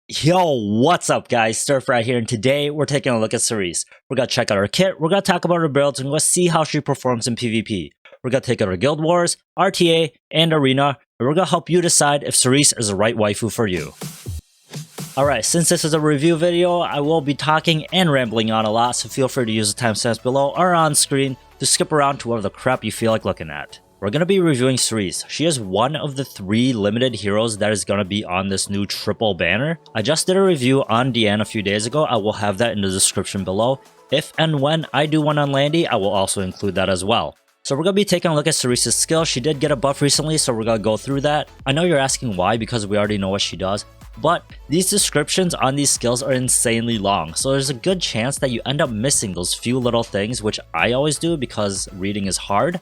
Yo, what's up guys, Stir-Fry here, and today we're taking a look at Cerise. We're gonna check out her kit, we're gonna talk about her builds, and we're gonna see how she performs in PvP. We're gonna take out her Guild Wars, RTA, and Arena, and we're gonna help you decide if Cerise is the right waifu for you. Alright, since this is a review video, I will be talking and rambling on a lot, so feel free to use the timestamps below or on screen to skip around to whatever the crap you feel like looking at. We're going to be reviewing Cerise. She is one of the 3 limited heroes that is going to be on this new triple banner. I just did a review on Diene a few days ago. I will have that in the description below. If and when I do one on Landy, I will also include that as well. So we're going to be taking a look at Cerise's skill. She did get a buff recently, so we're going to go through that. I know you're asking why, because we already know what she does. But these descriptions on these skills are insanely long, so there's a good chance that you end up missing those few little things, which I always do because reading is hard.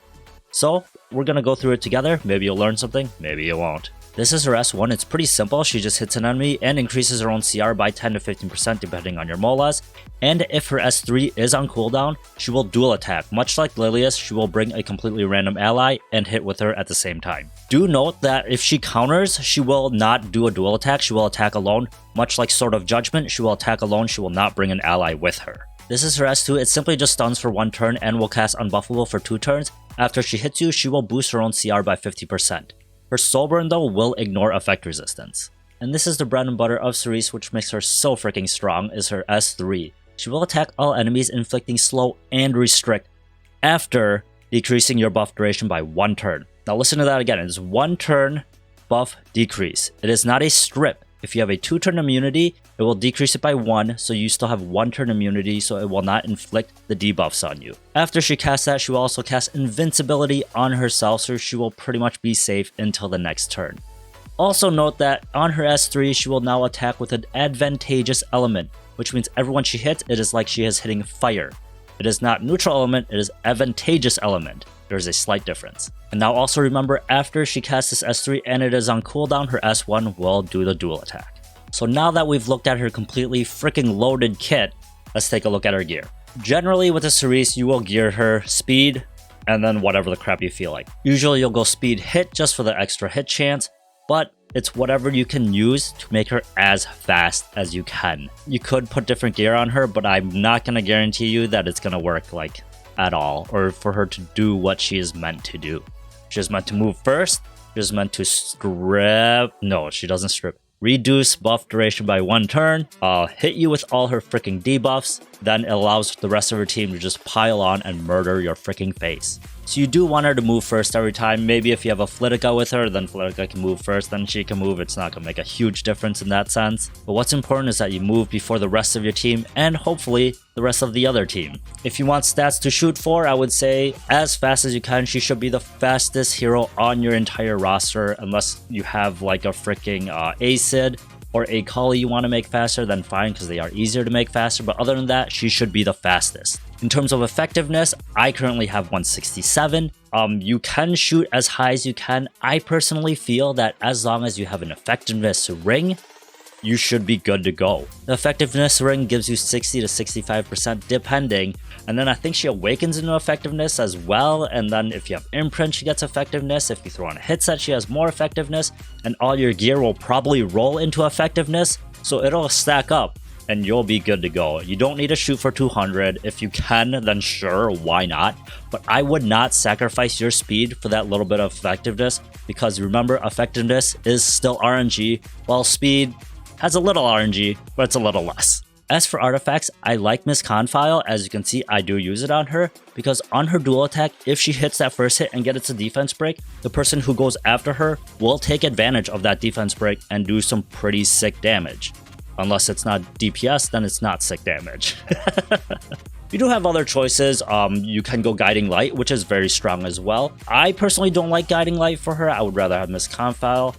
So we're gonna go through it together. Maybe you'll learn something, maybe you won't. This is her S1. It's pretty simple. She just hits an enemy and increases her own CR by 10 to 15% depending on your molas. And if her S3 is on cooldown, she will dual attack. Much like Lilias, she will bring a completely random ally and hit with her at the same time. Do note that if she counters, she will not do a dual attack. She will attack alone. Much like Sword of Judgment, she will attack alone. She will not bring an ally with her. This is her S2. It simply just stuns for 1 turn and will cast Unbuffable for 2 turns. After she hits you, she will boost her own CR by 50%. Her Soul Burn though will ignore effect resistance. And this is the bread and butter of Cerise, which makes her so freaking strong, is her S3. She will attack all enemies, inflicting slow and restrict after decreasing your buff duration by 1 turn. Now listen to that again, it is 1 turn buff decrease. It is not a strip. If you have a 2-turn immunity, it will decrease it by 1, so you still have 1-turn immunity, so it will not inflict the debuffs on you. After she casts that, she will also cast Invincibility on herself, so she will pretty much be safe until the next turn. Also note that on her S3, she will now attack with an advantageous element, which means everyone she hits, it is like she is hitting fire. It is not neutral element, it is advantageous element. There is a slight difference. And now also remember, after she casts this S3 and it is on cooldown, her S1 will do the dual attack. So now that we've looked at her completely freaking loaded kit, let's take a look at her gear. Generally with a Cerise, you will gear her speed and then whatever the crap you feel like. Usually you'll go speed hit just for the extra hit chance, but it's whatever you can use to make her as fast as you can. You could put different gear on her, but I'm not going to guarantee you that it's going to work like at all, or for her to do what she is meant to do. She is meant to move first, she is meant to strip, no, she doesn't strip. Reduce buff duration by 1 turn, hit you with all her freaking debuffs, then it allows the rest of her team to just pile on and murder your freaking face. So you do want her to move first every time. Maybe if you have a Flidica with her, then Flidica can move first, then she can move. It's not going to make a huge difference in that sense. But what's important is that you move before the rest of your team and hopefully the rest of the other team. If you want stats to shoot for, I would say as fast as you can. She should be the fastest hero on your entire roster, unless you have like a freaking Acid or a Kali you want to make faster, then fine, because they are easier to make faster. But other than that, she should be the fastest. In terms of effectiveness, I currently have 167. You can shoot as high as you can. I personally feel that as long as you have an effectiveness ring, you should be good to go. The effectiveness ring gives you 60 to 65% depending, and then I think she awakens into effectiveness as well, and then if you have imprint, she gets effectiveness. If you throw on a hit set, she has more effectiveness, and all your gear will probably roll into effectiveness, so it'll stack up and you'll be good to go. You don't need to shoot for 200. If you can, then sure, why not? But I would not sacrifice your speed for that little bit of effectiveness, because remember, effectiveness is still RNG, while speed has a little RNG, but it's a little less. As for artifacts, I like Miss Confile. As you can see, I do use it on her, because on her dual attack, if she hits that first hit and gets a defense break, the person who goes after her will take advantage of that defense break and do some pretty sick damage. Unless it's not DPS, then it's not sick damage. You do have other choices. You can go Guiding Light, which is very strong as well. I personally don't like Guiding Light for her. I would rather have Miss Confile.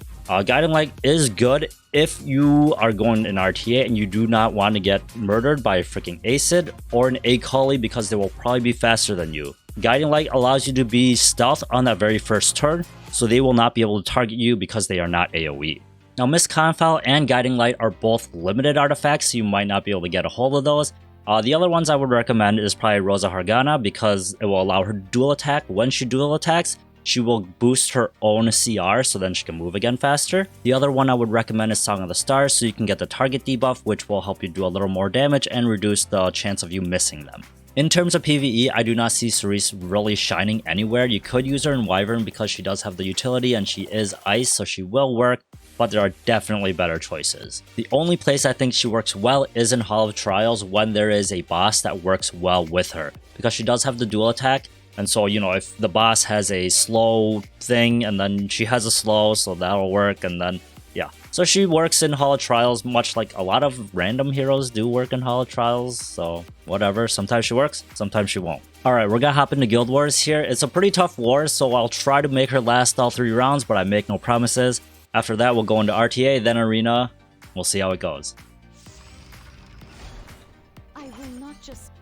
Guiding Light is good if you are going in RTA and you do not want to get murdered by a freaking Acid or an Akali, because they will probably be faster than you. Guiding Light allows you to be stealth on that very first turn, so they will not be able to target you because they are not AoE. Now, Miss Confile and Guiding Light are both limited artifacts, so you might not be able to get a hold of those. The other ones I would recommend is probably Rosa Hargana, because it will allow her dual attack when she dual attacks. she will boost her own CR so then she can move again faster. The other one I would recommend is Song of the Stars so you can get the target debuff, which will help you do a little more damage and reduce the chance of you missing them. In terms of PvE, I do not see Cerise really shining anywhere. You could use her in Wyvern because she does have the utility and she is ice, so she will work, but there are definitely better choices. The only place I think she works well is in Hall of Trials when there is a boss that works well with her, because she does have the dual attack, and so, you know, if the boss has a slow thing and then she has a slow, so that'll work, and then, yeah. So she works in Hall of Trials much like a lot of random heroes do work in Hall of Trials, so whatever. Sometimes she works, sometimes she won't. Alright, we're gonna hop into Guild Wars here. It's a pretty tough war, so I'll try to make her last all 3 rounds, but I make no promises. After that, we'll go into RTA, then Arena. We'll see how it goes.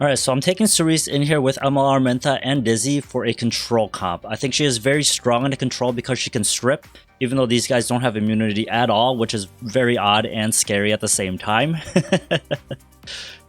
Alright, so I'm taking Cerise in here with Aramintha and Dizzy for a control comp. I think she is very strong into control because she can strip, even though these guys don't have immunity at all, which is very odd and scary at the same time.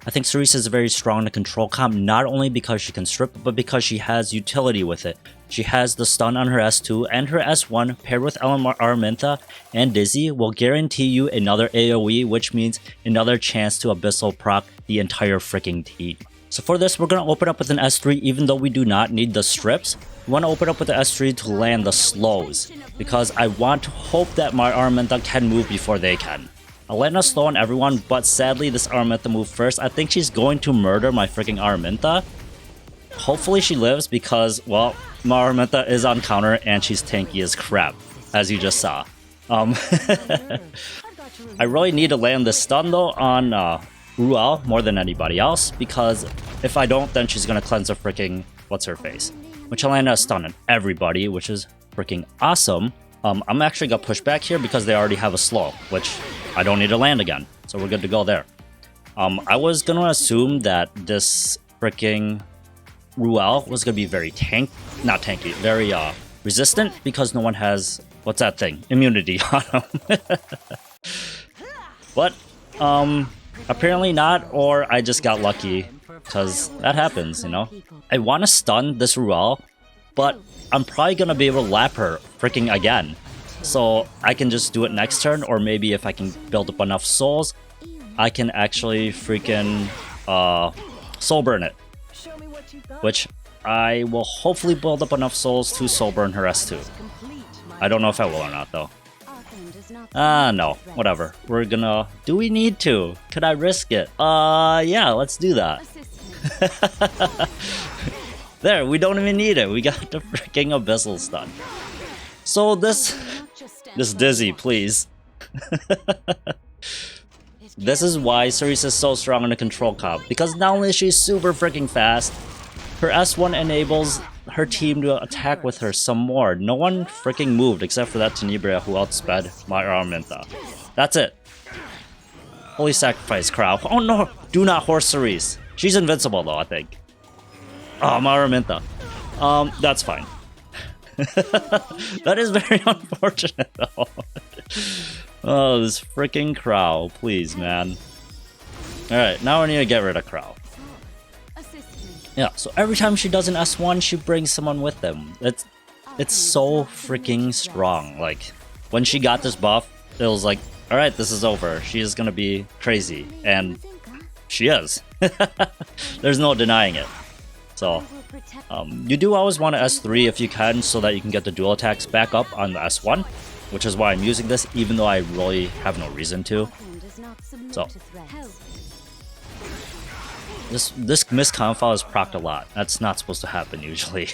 I think Cerise is very strong in the control comp, not only because she can strip, but because she has utility with it. She has the stun on her S2 and her S1 paired with Aramintha and Dizzy will guarantee you another AoE, which means another chance to Abyssal proc the entire freaking team. So for this, we're going to open up with an S3 even though we do not need the strips. We want to open up with the S3 to land the slows, because I want to hope that my Aramintha can move before they can. I'll land a slow on everyone, but sadly this Aramintha moved first. I think she's going to murder my freaking Aramintha. Hopefully she lives because, well, my Aramintha is on counter and she's tanky as crap, as you just saw. I really need to land this stun though on Ruele more than anybody else, because if I don't, then she's gonna cleanse a freaking what's-her-face. Which I'll land a stun on everybody, which is freaking awesome. I'm actually gonna push back here because they already have a slow, which I don't need to land again, so we're good to go there. I was gonna assume that this freaking Ruele was gonna be very very resistant, because no one has, what's that thing? Immunity on him. But, apparently not, or I just got lucky, because that happens, you know? I want to stun this Ruele, but I'm probably gonna be able to lap her freaking again. So I can just do it next turn, or maybe if I can build up enough souls, I can actually freaking soul burn it. Which I will hopefully build up enough souls to soul burn her S2. I don't know if I will or not though. No, whatever. We're gonna... Do we need to? Could I risk it? Yeah, let's do that. There, we don't even need it. We got the freaking Abyssal stun. So this Dizzy, please. This is why Cerise is so strong in the control comp, because not only is she super freaking fast, her S1 enables her team to attack with her some more. No one freaking moved except for that Tenebria who outsped my Aramintha. That's it. Holy sacrifice, Krau. Oh no! Do not horse Cerise. She's invincible though, I think. Oh, my Aramintha. That's fine. That is very unfortunate though. Oh, this freaking Krau, please, man. Alright, now I need to get rid of Krau. Yeah, so every time she does an S1, she brings someone with them. It's so freaking strong. Like, when she got this buff, it was like, alright, this is over. She is gonna be crazy. And she is. There's no denying it. So, you do always want to S3 if you can, so that you can get the dual attacks back up on the S1, which is why I'm using this, even though I really have no reason to. So, this miscom file is procced a lot. That's not supposed to happen usually.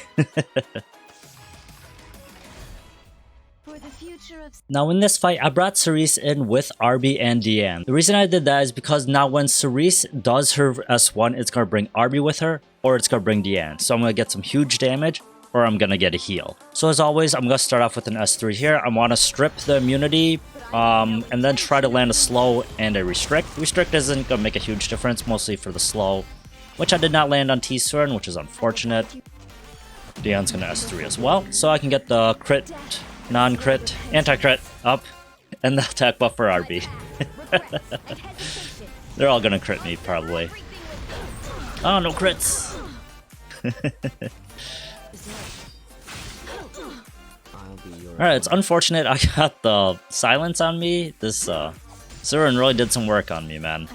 Now in this fight, I brought Cerise in with Arby and Diene. The reason I did that is because now when Cerise does her S1, it's going to bring Arby with her, or it's going to bring Diene. So I'm going to get some huge damage, or I'm going to get a heal. So as always, I'm going to start off with an S3 here. I want to strip the immunity, and then try to land a slow and a restrict. Restrict isn't going to make a huge difference, mostly for the slow, which I did not land on T.Surin, which is unfortunate. Diene's going to S3 as well, so I can get the crit, non-crit, anti-crit up, and the attack buff for Arby. They're all going to crit me, probably. Oh, no crits! Alright, it's unfortunate I got the silence on me. This T.Surin really did some work on me, man.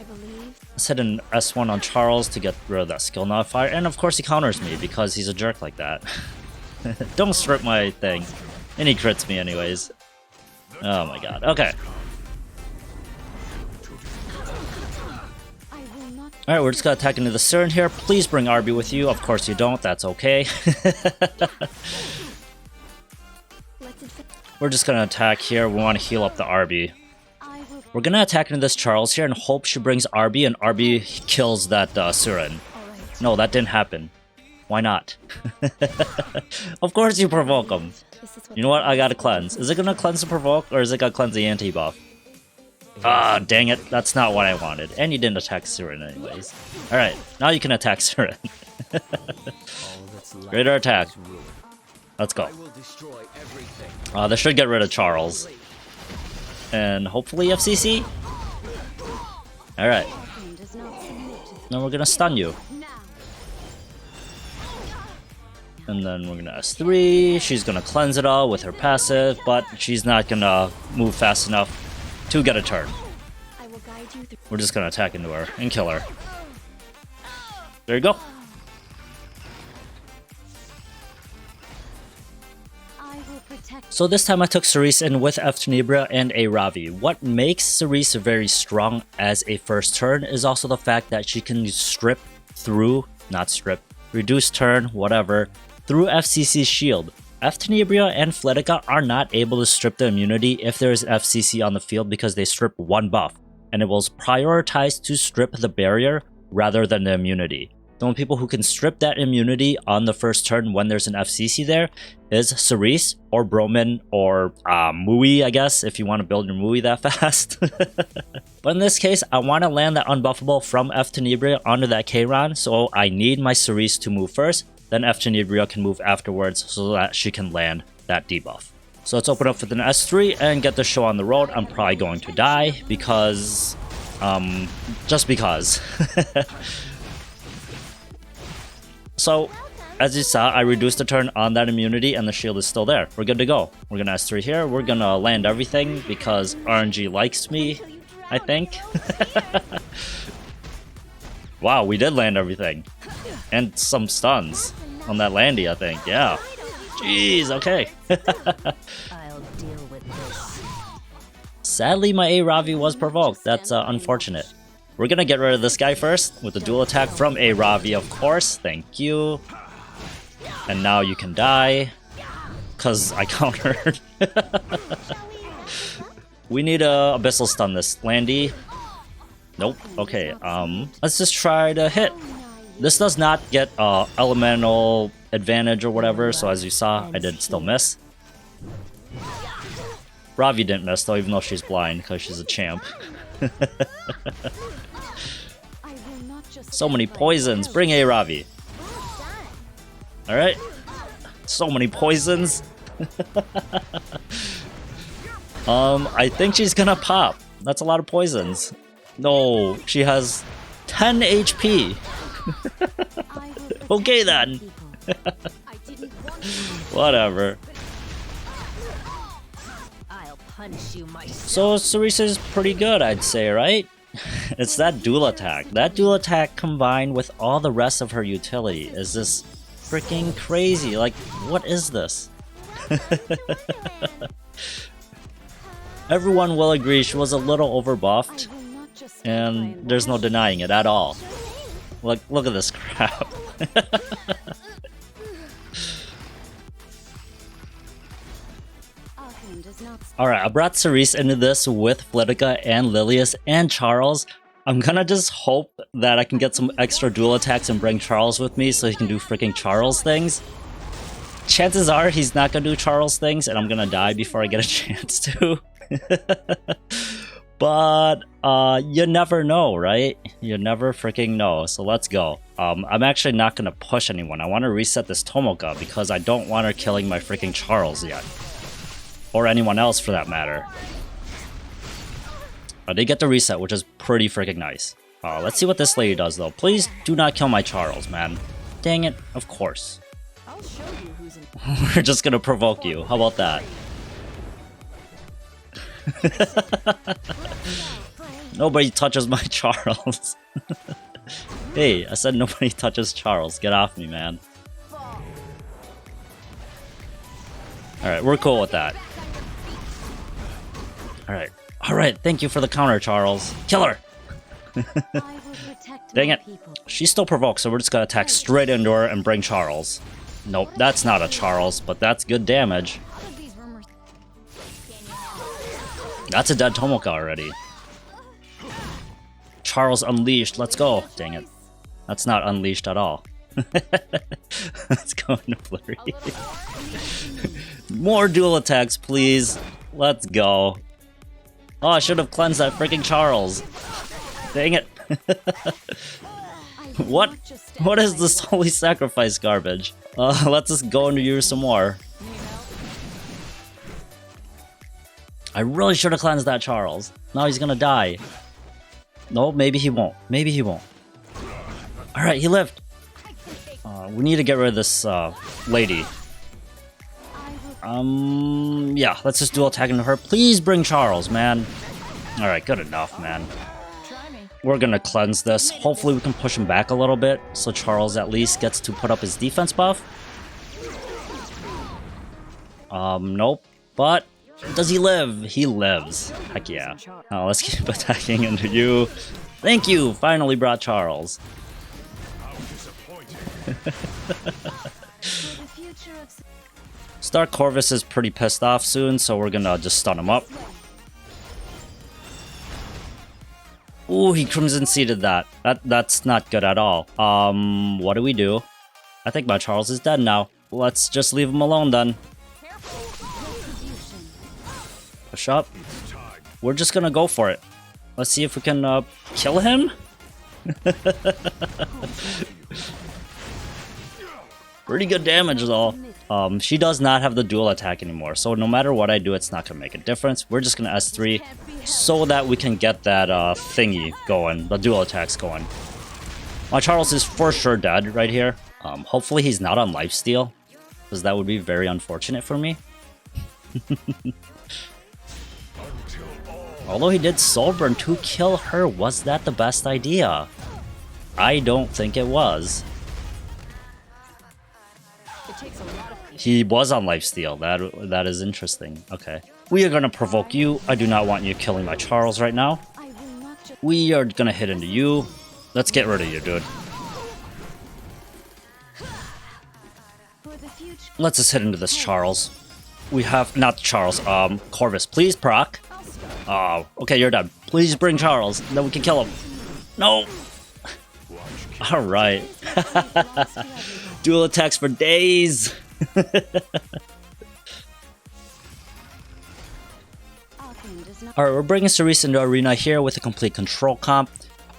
Let's hit an S1 on Charles to get rid of that skill nullifier, and of course he counters me because he's a jerk like that. Don't strip my thing. And he crits me anyways. Oh my god, okay. Alright, we're just gonna attack into the T.Surin here. Please bring Arby with you. Of course you don't, that's okay. We're just gonna attack here. We want to heal up the Arby. We're gonna attack into this Charles here and hope she brings Arby and Arby kills that T.Surin. No, that didn't happen. Why not? Of course you provoke him. You know what? I gotta cleanse. Is it gonna cleanse the provoke or is it gonna cleanse the anti-buff? Ah, dang it. That's not what I wanted. And you didn't attack T.Surin anyways. Alright, now you can attack T.Surin. Greater attack. Let's go. This should get rid of Charles. And hopefully F.Ceci? Alright. Now we're gonna stun you. And then we're gonna S3. She's gonna cleanse it all with her passive, but she's not gonna move fast enough to get a turn. We're just gonna attack into her and kill her. There you go. So this time I took Cerise in with F.Tenebria and A.Ravi. What makes Cerise very strong as a first turn is also the fact that she can strip through, not strip, reduce turn, whatever, through F.Ceci's shield. F.Tenebria and Flidica are not able to strip the immunity if there is an F.Ceci on the field because they strip one buff, and it was prioritized to strip the barrier rather than the immunity. The only people who can strip that immunity on the first turn when there's an F.Ceci there is Cerise or Broman or Mui, I guess, if you want to build your Mui that fast. But in this case, I want to land that unbuffable from F.Tenebria onto that Kayron, so I need my Cerise to move first, then F.Tenebria can move afterwards so that she can land that debuff. So let's open up with an S3 and get the show on the road. I'm probably going to die because... just because. So, as you saw, I reduced the turn on that immunity and the shield is still there. We're good to go. We're gonna S3 here. We're gonna land everything because RNG likes me, I think. Wow, we did land everything. And some stuns on that Landy, I think. Yeah. Jeez, okay. I'll deal with this. Sadly, my A.Ravi was provoked. That's unfortunate. We're gonna get rid of this guy first with the dual attack from A.Ravi, of course. Thank you. And now you can die. Cause I countered. We need a Abyssal stun this. Landy. Nope. Okay, let's just try to hit. This does not get elemental advantage or whatever, so as you saw, I did still miss. Ravi didn't miss though, even though she's blind, because she's a champ. So many poisons. Bring A.Ravi. Alright. So many poisons. I think she's gonna pop. That's a lot of poisons. No, she has 10 HP. Okay then. Whatever. So Cerise is pretty good, I'd say, right? It's that dual attack. That dual attack combined with all the rest of her utility is just freaking crazy. Like, what is this? Everyone will agree she was a little overbuffed, and there's no denying it at all. Like, look at this crap. Alright, I brought Cerise into this with Flidica and Lilias and Charles. I'm gonna just hope that I can get some extra dual attacks and bring Charles with me so he can do freaking Charles things. Chances are he's not gonna do Charles things and I'm gonna die before I get a chance to. But you never know, right? You never freaking know. So let's go. I'm actually not gonna push anyone. I want to reset this Tomoca because I don't want her killing my freaking Charles yet. Or anyone else for that matter. I did get the reset, which is pretty freaking nice. Let's see what this lady does though. Please do not kill my Charles, man. Dang it, of course. I'll show you who's in. We're just gonna provoke you. How about that? Nobody touches my Charles. Hey, I said nobody touches Charles. Get off me, man. Alright, we're cool with that. Alright. Alright, thank you for the counter, Charles. Kill her! Dang it. She's still provoked, so we're just gonna attack straight into her and bring Charles. Nope, that's not a Charles, but that's good damage. That's a dead Tomoca already. Charles unleashed, let's go. Dang it. That's not unleashed at all. Let's go into Fluri. More dual attacks, please. Let's go. Oh, I should have cleansed that freaking Charles. Dang it. What? What is this holy sacrifice garbage? Let's just go into use some more. I really should have cleansed that Charles. Now he's gonna die. No, maybe he won't. Maybe he won't. Alright, he lived. We need to get rid of this lady. Yeah, let's just dual attack into her. Please bring Charles, man. Alright, good enough, man. We're gonna cleanse this. Hopefully we can push him back a little bit, so Charles at least gets to put up his defense buff. Nope. But, does he live? He lives. Heck yeah. Let's keep attacking into you. Thank you! Finally brought Charles. D.Corvus is pretty pissed off soon, so we're gonna just stun him up. Ooh, he Crimson Seeded that. That's not good at all. What do we do? I think my Charles is dead now. Let's just leave him alone then. Push up. We're just gonna go for it. Let's see if we can kill him. Pretty good damage though. She does not have the dual attack anymore, so no matter what I do, it's not gonna make a difference. We're just gonna S3 so that we can get that thingy going, the dual attacks going. My Charles is for sure dead right here. Hopefully he's not on lifesteal, because that would be very unfortunate for me. Although he did soul burn to kill her, was that the best idea? I don't think it was. He was on lifesteal. That is interesting. Okay. We are gonna provoke you. I do not want you killing my Charles right now. We are gonna hit into you. Let's get rid of you, dude. Let's just hit into this Charles. We have not Charles, Corvus. Please proc. Oh, okay, you're done. Please bring Charles, then we can kill him. No! Alright. Dual attacks for days! Alright, we're bringing Cerise into arena here with a complete control comp.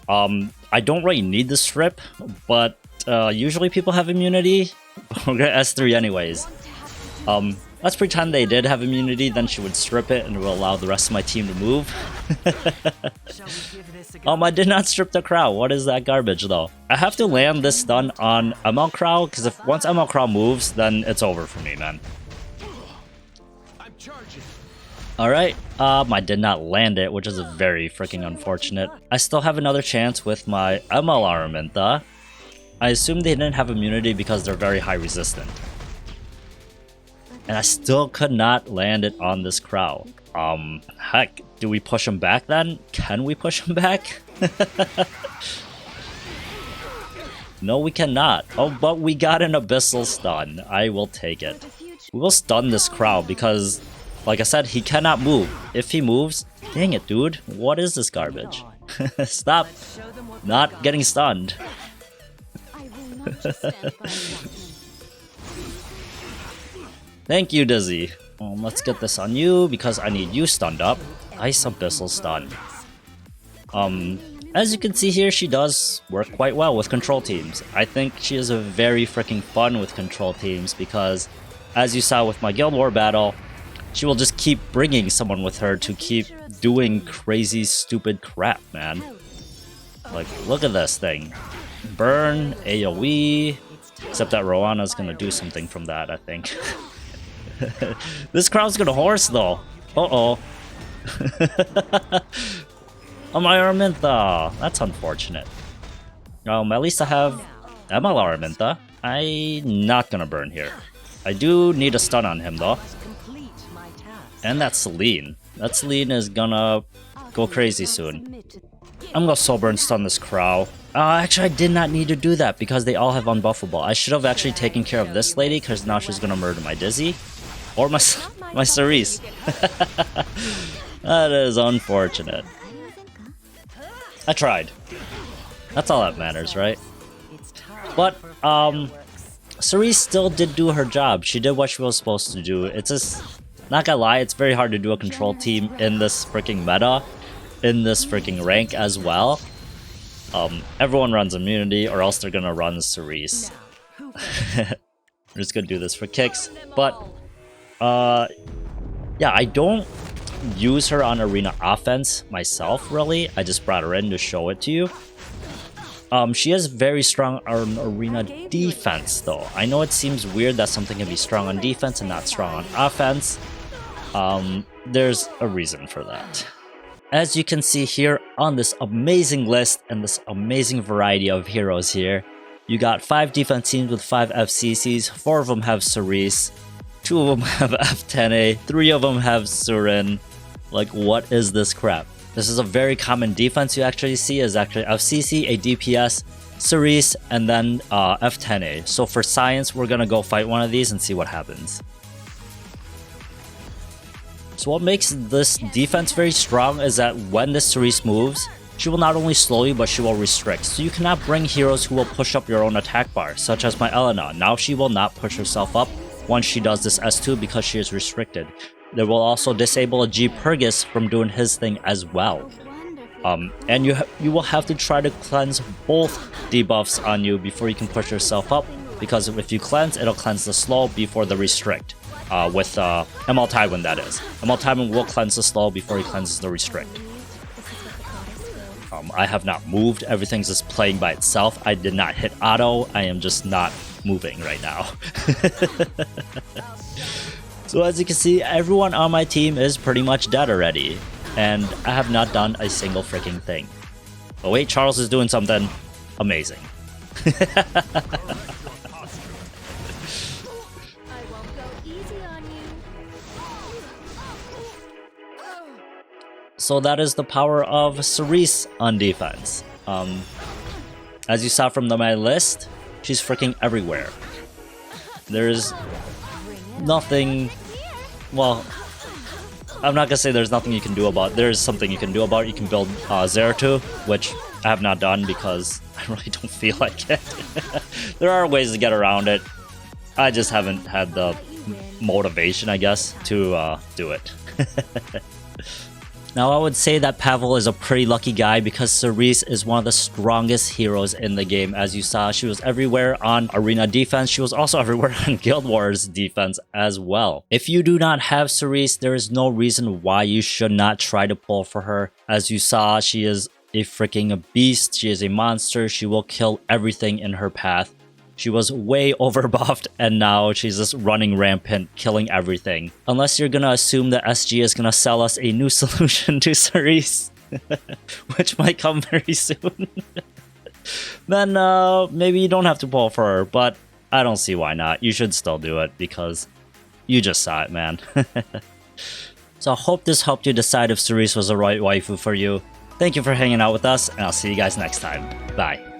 I don't really need this strip, but usually people have immunity. We're gonna S3 anyways. Let's pretend they did have immunity, then she would strip it and it will allow the rest of my team to move. I did not strip the Krau. What is that garbage though? I have to land this stun on ML Krau, because if once ML Krau moves, then it's over for me, man. Alright, I did not land it, which is very freaking unfortunate. I still have another chance with my ML Aramintha. I assume they didn't have immunity because they're very high resistant. And I still could not land it on this Krau. Heck, do we push him back then? Can we push him back? No, we cannot. Oh, but we got an Abyssal stun. I will take it. We will stun this Krau because, like I said, he cannot move. If he moves, dang it, dude. What is this garbage? Stop not getting stunned. Thank you, Dizzy. Let's get this on you because I need you stunned up. Ice Abyssal stun. As you can see here, she does work quite well with control teams. I think she is a very freaking fun with control teams because, as you saw with my Guild War battle, she will just keep bringing someone with her to keep doing crazy, stupid crap, man. Like, look at this thing. Burn, AoE, Except that Roana's gonna do something from that, I think. This Krau's gonna horse though. Uh-oh. Oh, my Aramintha. That's unfortunate. At least I have ML Aramintha. I'm not gonna burn here. I do need a stun on him though. And that's Celine. That Celine is gonna go crazy soon. I'm gonna soul burn stun this Krau. Actually, I did not need to do that because they all have unbuffable. I should have actually taken care of this lady because now she's gonna murder my Dizzy. Or my Cerise. That is unfortunate. I tried. That's all that matters, right? But, Cerise still did do her job. She did what she was supposed to do. It's just, not gonna lie, it's very hard to do a control team in this freaking meta, in this freaking rank as well. Everyone runs immunity, or else they're gonna run Cerise. We're just gonna do this for kicks, but yeah, I don't use her on arena offense myself, really. I just brought her in to show it to you. She is very strong on arena defense, though. I know it seems weird that something can be strong on defense and not strong on offense. There's a reason for that. As you can see here on this amazing list and this amazing variety of heroes here, you got 5 defense teams with 5 F.Cecis, 4 of them have Cerise, 2 of them have F.Tenebria, 3 of them have T.Surin. Like, what is this crap? This is a very common defense you actually see is actually F.Ceci, a DPS, Cerise, and then F.Tenebria. So for science, we're gonna go fight one of these and see what happens. So what makes this defense very strong is that when this Cerise moves, she will not only slow you, but she will restrict. So you cannot bring heroes who will push up your own attack bar, such as my Elena. Now she will not push herself up once she does this S2 because she is restricted. They will also disable a G Purgus from doing his thing as well. And you will have to try to cleanse both debuffs on you before you can push yourself up, because if you cleanse, it'll cleanse the slow before the restrict. With ML Tywin, that is. ML Tywin will cleanse the slow before he cleanses the restrict. I have not moved. Everything's just playing by itself. I did not hit auto. I am just not moving right now. So as you can see, everyone on my team is pretty much dead already. And I have not done a single freaking thing. Oh wait, Charles is doing something amazing. So that is the power of Cerise on defense. As you saw from my list, she's freaking everywhere. There's nothing, well, I'm not gonna say there's nothing you can do about it. There's something you can do about it. You can build Zeratul, which I have not done because I really don't feel like it. There are ways to get around it. I just haven't had the motivation, I guess, to do it. Now, I would say that Pavel is a pretty lucky guy because Cerise is one of the strongest heroes in the game. As you saw, she was everywhere on arena defense. She was also everywhere on Guild Wars defense as well. If you do not have Cerise, there is no reason why you should not try to pull for her. As you saw, she is a freaking beast. She is a monster. She will kill everything in her path. She was way overbuffed and now she's just running rampant, killing everything. Unless you're gonna assume that SG is gonna sell us a new solution to Cerise, which might come very soon. Then maybe you don't have to pull for her, but I don't see why not. You should still do it because you just saw it, man. So I hope this helped you decide if Cerise was the right waifu for you. Thank you for hanging out with us, and I'll see you guys next time. Bye.